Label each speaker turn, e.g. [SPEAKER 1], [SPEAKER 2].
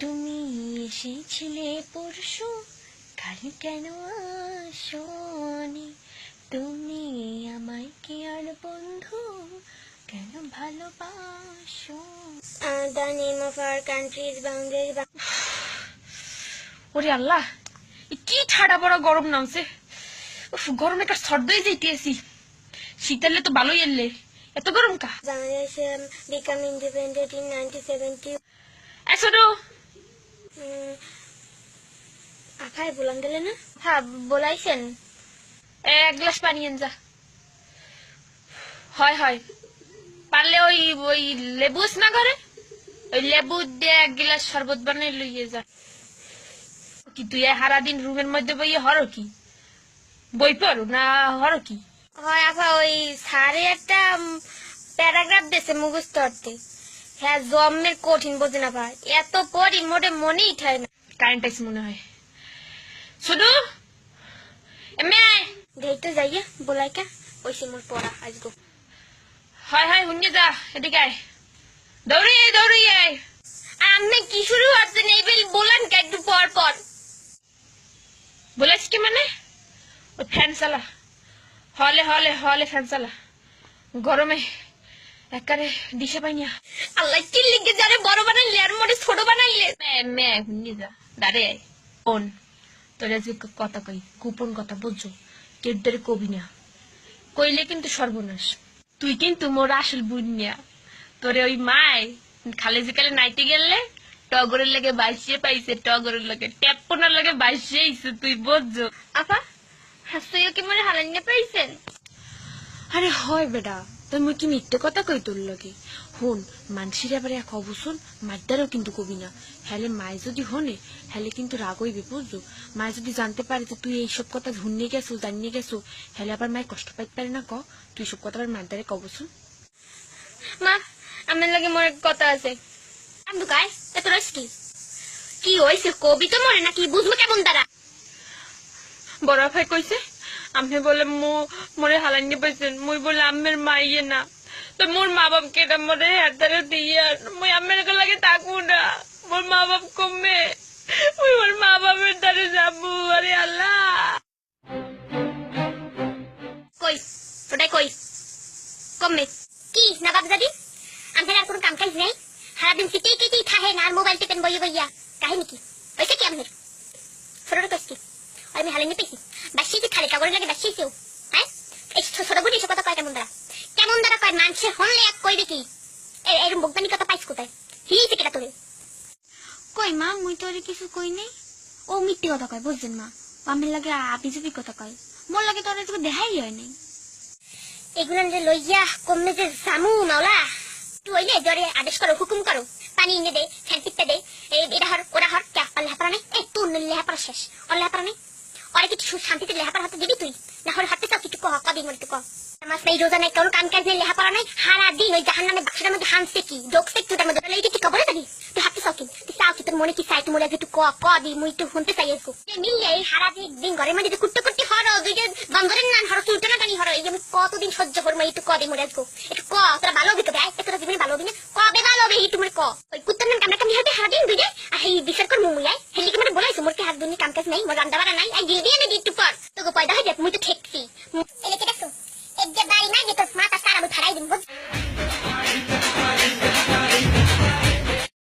[SPEAKER 1] তুমি এসেছিলে পরশু, কাল কেন আসোনি? তুমি আমায় কি আর বন্ধু কেন ভালোবাসো?
[SPEAKER 2] The name of our country is Bangladesh.
[SPEAKER 1] ওরে আল্লাহ, কি ঠাডা বড় গরম নামছে। গরমে একটা সর্দই যাইতেছি। শীতালে তো ভালোই এলে, এত গরম কা?
[SPEAKER 2] Bangladesh became independent in 1970.
[SPEAKER 1] একশো
[SPEAKER 2] আফাই বলান গেলে না? হ্যাঁ বলাইছেন।
[SPEAKER 1] এক গ্লাস পানি এন যা। হয় হয়, পারলে ওই ওই লেবু আছে না ঘরে, ওই লেবু দিয়ে এক গ্লাস শরবত বানিয়ে লইয়ে যা। কি তুই সারাদিন রুমের মধ্যে বইয়ে হর কি? বই পড়ো না হর কি?
[SPEAKER 2] হয় আফা, ওই স্যারে একটা প্যারাগ্রাফ দিয়েছে মুখস্থ অর্থে। হ্যাঁ জন্মের কঠিন বোঝে না ভাই, এত পড়ি মোটে মনেই ঠায় না।
[SPEAKER 1] কারেন্ট আইছে মনে হয়। শুধু এমনি
[SPEAKER 2] দেখতে যাইয়া বলাইকা ওইসে মোর পড়া আজগো।
[SPEAKER 1] হয় হয় হুঞ্জে যা, এদিকে আয়, দৌড়িয়ে দৌড়িয়ে।
[SPEAKER 2] আমি কি শুরু হচ্ছে নেই বলেন কে একটু পর পর
[SPEAKER 1] বলেছি কি মানে? ওই ফ্যান চালা, হলে হলে হলে ফ্যান চালা, গরমে একারে দিশে পাইনিয়া।
[SPEAKER 2] আল্লাহ কি লিখে যারে বড় বানাইলে আর মোরে ছোট বানাইলে।
[SPEAKER 1] মে হুঞ্জে যা, দাঁড়ে আয়। কোন তোর আজকে কথা কই, গোপন কথা বুঝছো, কেউ কবি না, কইলে কিন্তু সর্বনাশ। তুই কিন্তু মোর আসল বুনিয়া। তোরে ওই মায় খালে যেকালে নাইতে গেলে টগরের লাগে বাইশে পাইছে, টগরের লাগে টেপনার লাগে বাইশে আইছে, তুই বুঝছো?
[SPEAKER 2] আপা হাসিও কি মোরে হালাইনে পাইছেন?
[SPEAKER 1] আরে হয় বেটা, তুই মুই কি মিথ্যে কথা কই তোর লাগে? হন মানসির আবার এক অবসর মারদারও কিন্তু কবি না। হ্যালে মায় যদি হনে হ্যালে কিন্তু রাগ হইবে বুঝছো। মায় যদি জানতে পারে যে তুই এইসব কথা শুনিয়ে গেছো জানিয়ে গেছো, হ্যালে আবার মায় কষ্ট পাইতে পারে না। তুই সব কথা আবার মারদারে কবসন।
[SPEAKER 2] মা আমার লাগে মোর কথা আছে। আমি কাই এত রস কি কি হইছে কবি তো মরে নাকি বুঝবো কেমন দ্বারা?
[SPEAKER 1] বড় ভাই কইছে আমি বলে মোরে হালাইনি পাইছেন, মুই বলে আমের মাইয়ে না, তো মোর মা বাপ কেটা মোরে হাতারে দিয়ে মুই আমের লাগে থাকবো না। মোর মা বাপ কমে, মুই মোর মা বাপের দ্বারে যাবো। আরে আল্লাহ,
[SPEAKER 2] কই ওটাই কই কমবে কি না বাপ দাদি? আমার আর কোনো কাম কাজ নেই, সারাদিন সিটেই কেটেই থাহে না আর মোবাইল টিপেন বইয়ে বইয়া। কাহিনী কি ওইটা কি আপনার ছোটটা কষ্ট কি? আর আমি হালাইনি পেয়েছি বাসিয়েছি খালি কাগজের লাগে বাসিয়েছিও। হ্যাঁ এই ছোট বুড়ি এসব কথা কয় কেমন দ্বারা কয় মানুষের হনলে এক কইবে কি? এরকম বকদানি কথা পাইস কোথায়? হিয়েছে কেটা তোরে? কই মা মুই তোরে কিছু কই নাই। ও মিথ্যে কথা কয় বুঝছেন মা, আমার লাগে আপিজুপি কথা কয়, মোর লাগে তোর এটুকু দেখাই হয় নাই। এগুলান যে লইয়া কমনে যে সামু মাওলা তুই হইলে জরে আদেশ করো হুকুম করো, পানি এনে দে, ফ্যান টিপতে দে, এটা হর ওরা হর কে আর লেহাপড়া নেই। এই তোর লেহাপড়া শেষ, ওর লেহাপড়া নেই। ওরা কিছু শান্তিতে লেহাপড়া হাতে দিবি তুই, না হলে হাতে চাও কিছু কহ কদিন মধ্যে কহ। আমার এই রোজা নাই, কোনো কাম কাজ নেই, লেহাপড়া নাই, সারা দিন ওই জাহান নামে বাক্সের মধ্যে হানছে কি ডোকছে তোটার মধ্যে এইটা কি কবরে থাকি? তুই হাতে চাও কি? তুই চাও কি? তোর মনে কি চাই? তুই মনে একটু ক দি মুই একটু শুনতে চাই এসো মিললে এই সারা দিন ঘরের মধ্যে কুট্টে কুট্টি হরো দুইটা বন্ধরের নান হরো চুলটানা টানি হরো, এই যে আমি কতদিন সহ্য করবো? একটু ক দি মরে আসবো একটু ক। তোরা ভালো হবে তোরা তোরা জীবনে ভালো হবে না, কবে ভালো হবে একটু মরে ক। ওই কুত্তার নাম কামড়া কামড়ি হাতে সারাদিন দুইটা আর এই বিচার কর মুই আয় হেলিকে মানে বলাইছো মোর কি হাত দুনি কাম কাজ নাই, মোর রান্না বাড়া নাই, আই দিয়ে দিয়ে একটু পর তোকে পয়দা হয়ে যাক মুই তো ঠেকছি।